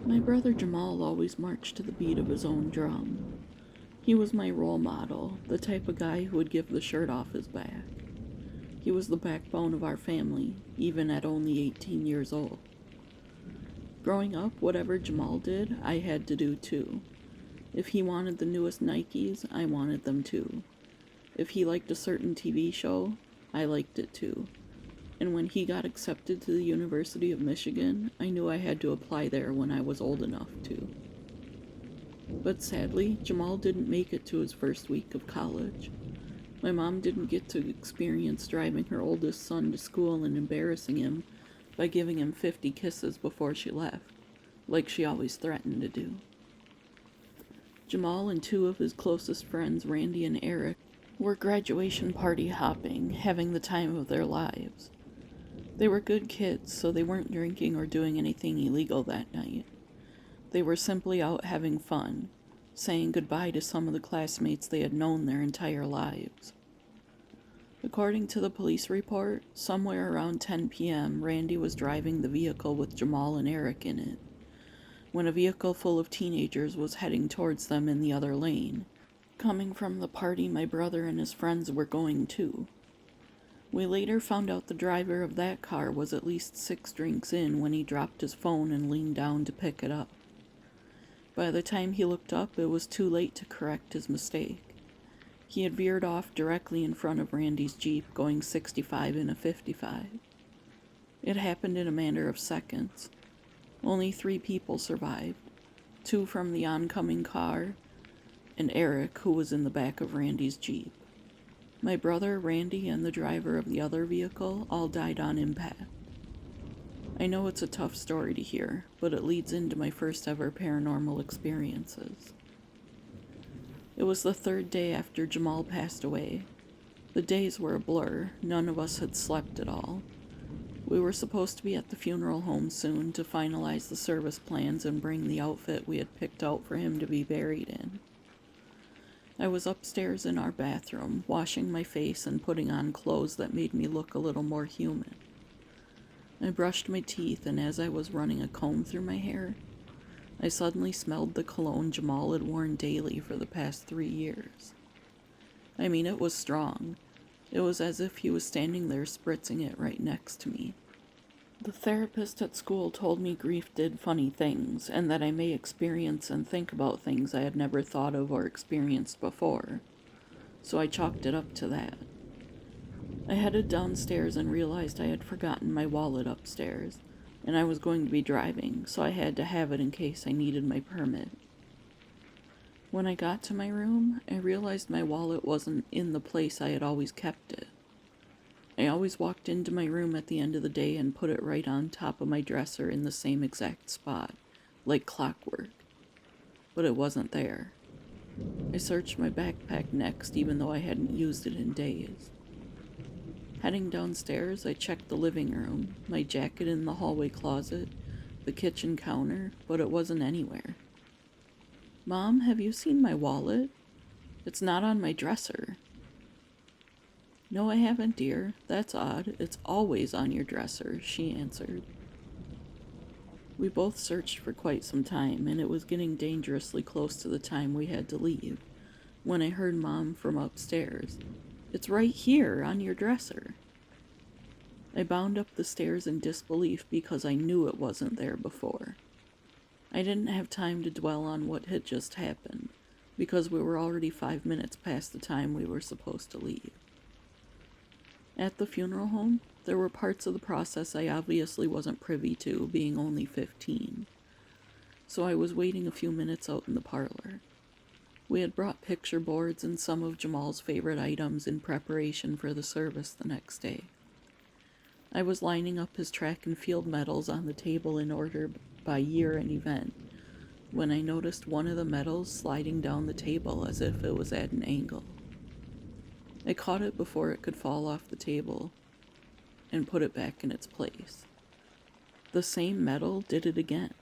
My brother Jamal always marched to the beat of his own drum. He was my role model, the type of guy who would give the shirt off his back. He was the backbone of our family, even at only 18 years old. Growing up, whatever Jamal did, I had to do too. If he wanted the newest Nikes, I wanted them too. If he liked a certain TV show, I liked it too. And when he got accepted to the University of Michigan, I knew I had to apply there when I was old enough to. But sadly, Jamal didn't make it to his first week of college. My mom didn't get to experience driving her oldest son to school and embarrassing him by giving him 50 kisses before she left, like she always threatened to do. Jamal and two of his closest friends, Randy and Eric, were graduation party hopping, having the time of their lives. They were good kids, so they weren't drinking or doing anything illegal that night. They were simply out having fun, saying goodbye to some of the classmates they had known their entire lives. According to the police report, somewhere around 10 p.m., Randy was driving the vehicle with Jamal and Eric in it, when a vehicle full of teenagers was heading towards them in the other lane, coming from the party my brother and his friends were going to. We later found out the driver of that car was at least 6 drinks in when he dropped his phone and leaned down to pick it up. By the time he looked up, it was too late to correct his mistake. He had veered off directly in front of Randy's Jeep, going 65 in a 55. It happened in a matter of seconds. Only 3 people survived, 2 from the oncoming car, and Eric, who was in the back of Randy's Jeep. My brother, Randy, and the driver of the other vehicle all died on impact. I know it's a tough story to hear, but it leads into my first ever paranormal experiences. It was the 3rd day after Jamal passed away. The days were a blur. None of us had slept at all. We were supposed to be at the funeral home soon to finalize the service plans and bring the outfit we had picked out for him to be buried in. I was upstairs in our bathroom, washing my face and putting on clothes that made me look a little more human. I brushed my teeth, and as I was running a comb through my hair, I suddenly smelled the cologne Jamal had worn daily for the past 3 years. I mean, it was strong. It was as if he was standing there spritzing it right next to me. The therapist at school told me grief did funny things, and that I may experience and think about things I had never thought of or experienced before, so I chalked it up to that. I headed downstairs and realized I had forgotten my wallet upstairs, and I was going to be driving, so I had to have it in case I needed my permit. When I got to my room, I realized my wallet wasn't in the place I had always kept it. I always walked into my room at the end of the day and put it right on top of my dresser in the same exact spot, like clockwork. But it wasn't there. I searched my backpack next, even though I hadn't used it in days. Heading downstairs, I checked the living room, my jacket in the hallway closet, the kitchen counter, but it wasn't anywhere. "Mom, have you seen my wallet? It's not on my dresser." "No, I haven't, dear. That's odd. It's always on your dresser," she answered. We both searched for quite some time, and it was getting dangerously close to the time we had to leave, when I heard Mom from upstairs. "It's right here, on your dresser." I bound up the stairs in disbelief because I knew it wasn't there before. I didn't have time to dwell on what had just happened, because we were already 5 minutes past the time we were supposed to leave. At the funeral home, there were parts of the process I obviously wasn't privy to, being only 15. So I was waiting a few minutes out in the parlor. We had brought picture boards and some of Jamal's favorite items in preparation for the service the next day. I was lining up his track and field medals on the table in order by year and event, when I noticed one of the medals sliding down the table as if it was at an angle. I caught it before it could fall off the table and put it back in its place. The same medal did it again,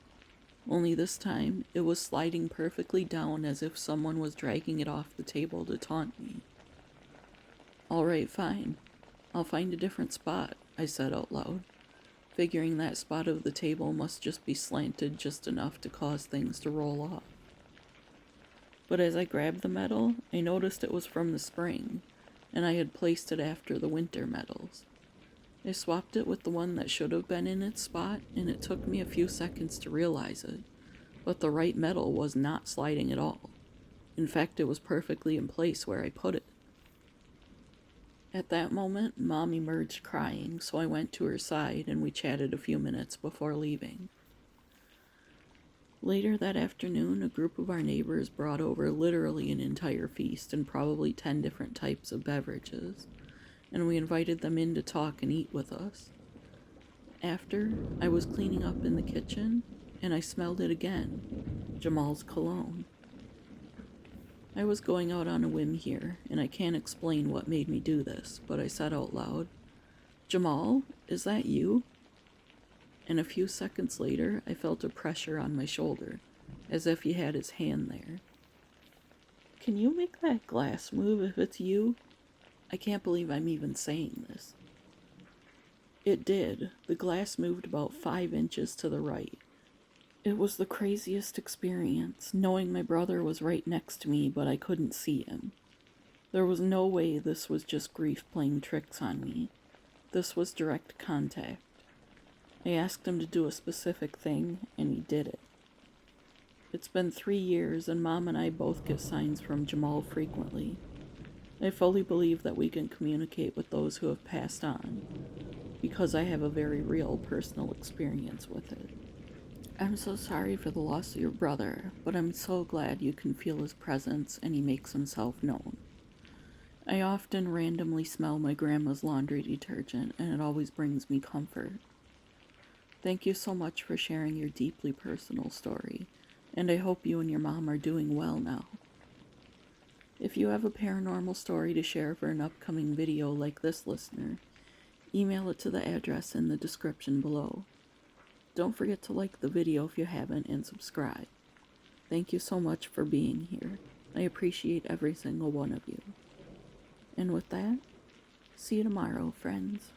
only this time it was sliding perfectly down as if someone was dragging it off the table to taunt me. "All right, fine. I'll find a different spot," I said out loud. figuring that spot of the table must just be slanted just enough to cause things to roll off. But as I grabbed the metal, I noticed it was from the spring, and I had placed it after the winter metals. I swapped it with the one that should have been in its spot, and it took me a few seconds to realize it, but the right metal was not sliding at all. In fact, it was perfectly in place where I put it. At that moment, Mom emerged crying, so I went to her side and we chatted a few minutes before leaving. Later that afternoon, a group of our neighbors brought over literally an entire feast and probably 10 different types of beverages, and we invited them in to talk and eat with us. After, I was cleaning up in the kitchen, and I smelled it again, Jamal's cologne. I was going out on a whim here, and I can't explain what made me do this, but I said out loud, "Jamal, is that you?" And a few seconds later, I felt a pressure on my shoulder, as if he had his hand there. "Can you make that glass move if it's you?" I can't believe I'm even saying this. It did. The glass moved about 5 inches to the right. It was the craziest experience, knowing my brother was right next to me, but I couldn't see him. There was no way this was just grief playing tricks on me. This was direct contact. I asked him to do a specific thing, and he did it. It's been 3 years, and Mom and I both get signs from Jamal frequently. I fully believe that we can communicate with those who have passed on, because I have a very real personal experience with it. I'm so sorry for the loss of your brother, but I'm so glad you can feel his presence and he makes himself known. I often randomly smell my grandma's laundry detergent, and it always brings me comfort. Thank you so much for sharing your deeply personal story, and I hope you and your mom are doing well now. If you have a paranormal story to share for an upcoming video like this listener, email it to the address in the description below. Don't forget to like the video if you haven't and subscribe. Thank you so much for being here. I appreciate every single one of you. And with that, see you tomorrow, friends.